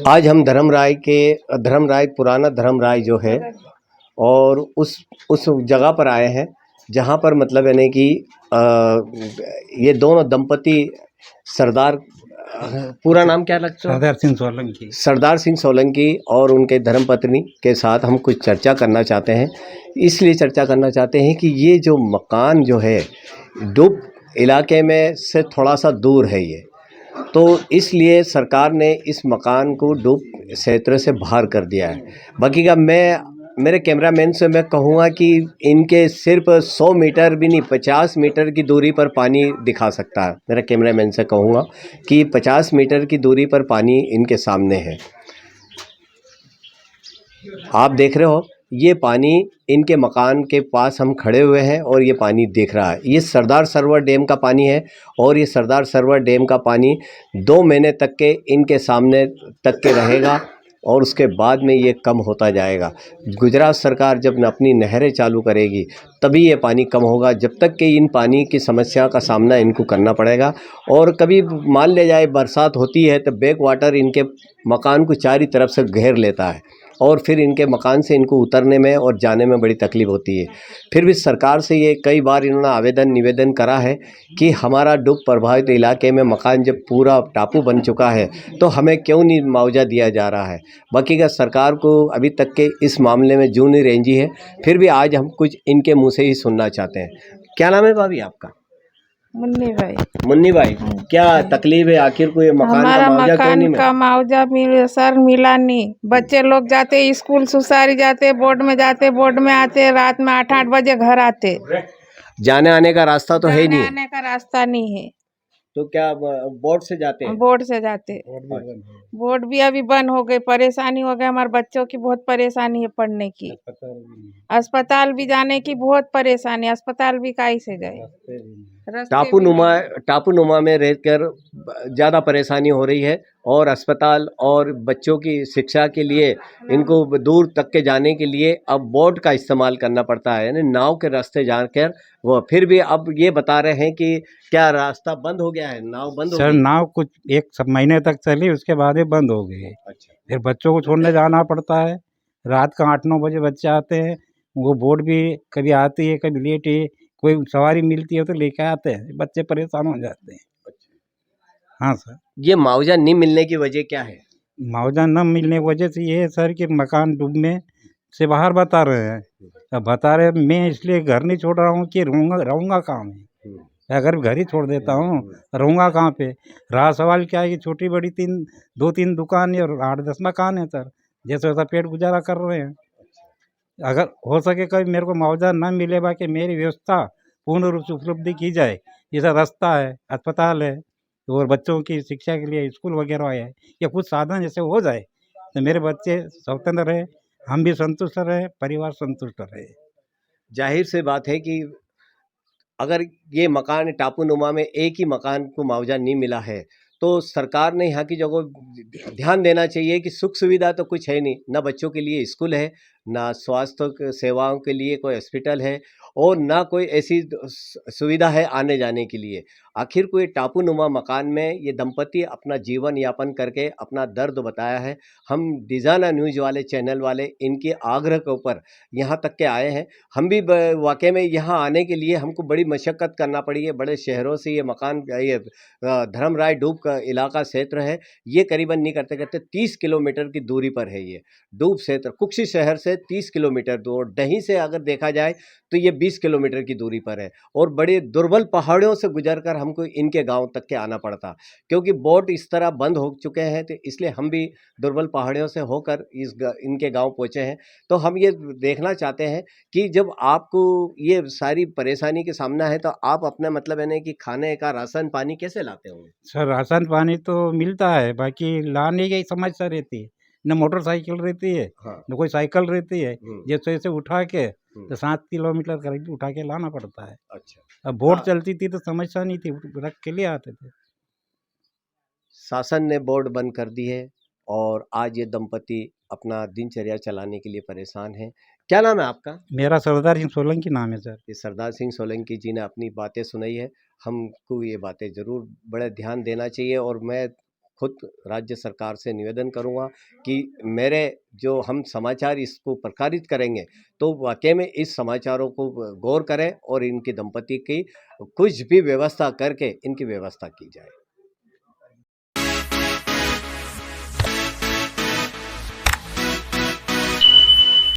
आज हम धर्मराय पुराना धर्मराय जो है और उस जगह पर आए हैं जहाँ पर मतलब यानी कि ये दोनों दंपति सरदार पूरा नाम क्या लगता है? सरदार सिंह सोलंकी और उनके धर्मपत्नी के साथ हम कुछ चर्चा करना चाहते हैं। इसलिए चर्चा करना चाहते हैं कि ये जो मकान जो है डुब इलाके में से थोड़ा सा दूर है ये, तो इसलिए सरकार ने इस मकान को डुब क्षेत्र से बाहर कर दिया है। बाकी का मैं मेरे कैमरामैन से मैं कहूँगा कि इनके सिर्फ 100 मीटर भी नहीं 50 मीटर की दूरी पर पानी दिखा सकता है। मेरा कैमरामैन से कहूँगा कि 50 मीटर की दूरी पर पानी इनके सामने है। आप देख रहे हो ये पानी इनके मकान के पास हम खड़े हुए हैं और ये पानी दिख रहा है। ये सरदार सरोवर डैम का पानी है और ये सरदार सरोवर डैम का पानी 2 महीने तक के इनके सामने तक के रहेगा और उसके बाद में ये कम होता जाएगा। गुजरात सरकार जब अपनी नहरें चालू करेगी तभी ये पानी कम होगा, जब तक कि इन पानी की समस्या का सामना इनको करना पड़ेगा। और कभी मान ले जाए बरसात होती है तो बैक वाटर इनके मकान को चारों तरफ से घेर लेता है और फिर इनके मकान से इनको उतरने में और जाने में बड़ी तकलीफ़ होती है। फिर भी सरकार से ये कई बार इन्होंने निवेदन करा है कि हमारा डूब प्रभावित इलाके में मकान जब पूरा टापू बन चुका है तो हमें क्यों नहीं मुआवजा दिया जा रहा है। बाकी का सरकार को अभी तक के इस मामले में जूं नहीं रेंजी है। फिर भी आज हम कुछ इनके मुँह से ही सुनना चाहते हैं। क्या नाम है भाभी आपका? मुन्नी भाई, क्या तकलीफ है? आखिर कोई मकान हमारा का मुआवजा क्यों नहीं मकान मिला? का मुआवजा मिला नहीं। बच्चे लोग जाते स्कूल सुसारी जाते, बोर्ड में जाते, बोर्ड में आते, रात में 8-8 बजे घर आते। जाने आने का रास्ता तो है नहीं है। आने का रास्ता नहीं है तो क्या बोट से जाते हैं? बोर्ड से जाते। बोर्ड भी अभी बंद हो गए, परेशानी हो गई। हमारे बच्चों की बहुत परेशानी है पढ़ने की, अस्पताल भी जाने की बहुत परेशानी, अस्पताल भी काहे से जाए। टापू नुमा में रहकर ज़्यादा परेशानी हो रही है और अस्पताल और बच्चों की शिक्षा के लिए इनको दूर तक के जाने के लिए अब बोट का इस्तेमाल करना पड़ता है, यानी नाव के रास्ते जाकर वो। फिर भी अब ये बता रहे हैं कि क्या रास्ता बंद हो गया है, नाव बंद हो सर गई? नाव कुछ एक सब महीने तक चली, उसके बाद ही बंद हो गई। अच्छा। फिर बच्चों को छोड़ने जाना पड़ता है, रात का 8-9 बजे बच्चे आते हैं। वो बोट भी कभी आती है कभी लेट ही, कोई सवारी मिलती है तो लेके आते हैं, बच्चे परेशान हो जाते हैं। हाँ सर। ये मुआवजा नहीं मिलने की वजह क्या है? मुआवजा न मिलने की वजह से ये है सर कि मकान डूबने से बाहर बता रहे हैं। अब बता रहे हैं, मैं इसलिए घर नहीं छोड़ रहा हूँ कि रहूँगा कहाँ में। अगर घर ही छोड़ देता हूँ रहूँगा कहाँ पे। रहा सवाल क्या है कि छोटी बड़ी 2-3 दुकान है और 8-10 मकान है सर, जैसे वैसा पेट गुजारा कर रहे हैं। अगर हो सके कभी मेरे को मुआवजा न मिले, बाकी मेरी व्यवस्था पूर्ण रूप से उपलब्धि की जाए। जैसा रास्ता है, अस्पताल है और बच्चों की शिक्षा के लिए स्कूल वगैरह है, या कुछ साधन जैसे हो जाए तो मेरे बच्चे स्वतंत्र रहे, हम भी संतुष्ट रहे, परिवार संतुष्ट रहे। जाहिर सी बात है कि अगर ये मकान टापू नुमा में एक ही मकान को मुआवजा नहीं मिला है तो सरकार ने यहाँ की जगह ध्यान देना चाहिए कि सुख सुविधा तो कुछ है नहीं, ना बच्चों के लिए स्कूल है, ना स्वास्थ्य सेवाओं के लिए कोई हॉस्पिटल है और ना कोई ऐसी सुविधा है आने जाने के लिए। आखिर कोई टापू नुमा मकान में ये दंपति अपना जीवन यापन करके अपना दर्द बताया है। हम डिज़ाना न्यूज़ वाले चैनल वाले इनके आग्रह के ऊपर यहाँ तक के आए हैं। हम भी वाकई में यहाँ आने के लिए हमको बड़ी मशक्क़त करना पड़ी है। बड़े शहरों से ये मकान ये धर्मराय डूब का इलाका क्षेत्र है, ये करीबन नहीं करते 30 किलोमीटर की दूरी पर है। ये डूब क्षेत्र कुक्सी शहर से 30 किलोमीटर दूर, डहीं से अगर देखा जाए तो ये 20 किलोमीटर की दूरी पर है और बड़े दुर्बल पहाड़ियों से गुजरकर हमको इनके गांव तक के आना पड़ता, क्योंकि बोट इस तरह बंद हो चुके हैं। तो इसलिए हम भी दुर्बल पहाड़ियों से होकर इनके गांव पहुंचे हैं। तो हम ये देखना चाहते हैं कि जब आपको ये सारी परेशानी के सामना है तो आप अपना मतलब है ना कि खाने का राशन पानी कैसे लाते होंगे? सर राशन पानी तो मिलता है, बाकी लाने की समस्या रहती है। न मोटरसाइकिल रहती है, हाँ। न कोई साइकिल रहती है, जैसे जैसे उठा के तो 7 किलोमीटर करीब उठा के लाना पड़ता है। अच्छा। अब बोट हाँ। चलती थी तो समस्या नहीं थी, रख के ले आते थे। शासन ने बोर्ड बंद कर दी है और आज ये दंपति अपना दिनचर्या चलाने के लिए परेशान है। क्या नाम है आपका? मेरा सरदार सिंह सोलंकी नाम है सर। ये सरदार सिंह सोलंकी जी ने अपनी बातें सुनाई है। हमको ये बातें ज़रूर बड़े ध्यान देना चाहिए और मैं खुद राज्य सरकार से निवेदन करूंगा कि मेरे जो हम समाचार इसको प्रकाशित करेंगे तो वाकई में इस समाचारों को गौर करें और इनकी दंपति की कुछ भी व्यवस्था करके इनकी व्यवस्था की जाए।